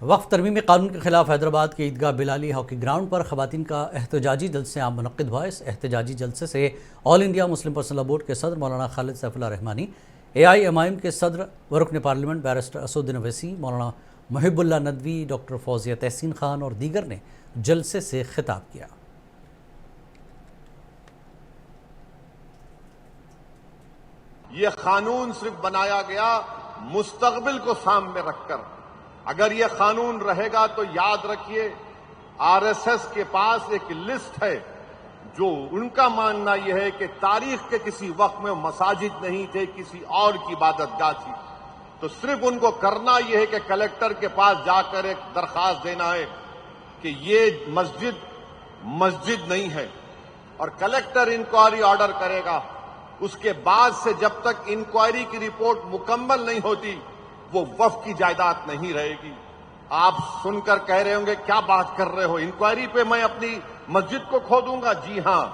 وقف ترمیمی قانون کے خلاف حیدرآباد کے عیدگاہ بلالی ہاکی گراؤنڈ پر خواتین کا احتجاجی جلسے عام منعقد ہوا۔ اس احتجاجی جلسے سے آل انڈیا مسلم پرسنل لا بورڈ کے صدر مولانا خالد سیف اللہ رحمانی، AIMIM کے صدر و رکن پارلیمنٹ بیرسٹر اسد الدین اویسی، مولانا محب اللہ ندوی، ڈاکٹر فوزیہ تحسین خان اور دیگر نے جلسے سے خطاب کیا۔ یہ قانون صرف بنایا گیا مستقبل کو سامنے رکھ کر۔ اگر یہ قانون رہے گا تو یاد رکھیے RSS کے پاس ایک لسٹ ہے جو ان کا ماننا یہ ہے کہ تاریخ کے کسی وقت میں مساجد نہیں تھے، کسی اور کی عبادت گاہ تھی۔ تو صرف ان کو کرنا یہ ہے کہ کلکٹر کے پاس جا کر ایک درخواست دینا ہے کہ یہ مسجد نہیں ہے، اور کلکٹر انکوائری آرڈر کرے گا۔ اس کے بعد سے جب تک انکوائری کی رپورٹ مکمل نہیں ہوتی وہ وقف کی جائیداد نہیں رہے گی۔ آپ سن کر کہہ رہے ہوں گے کیا بات کر رہے ہو، انکوائری پہ میں اپنی مسجد کو کھو دوں گا؟ جی ہاں،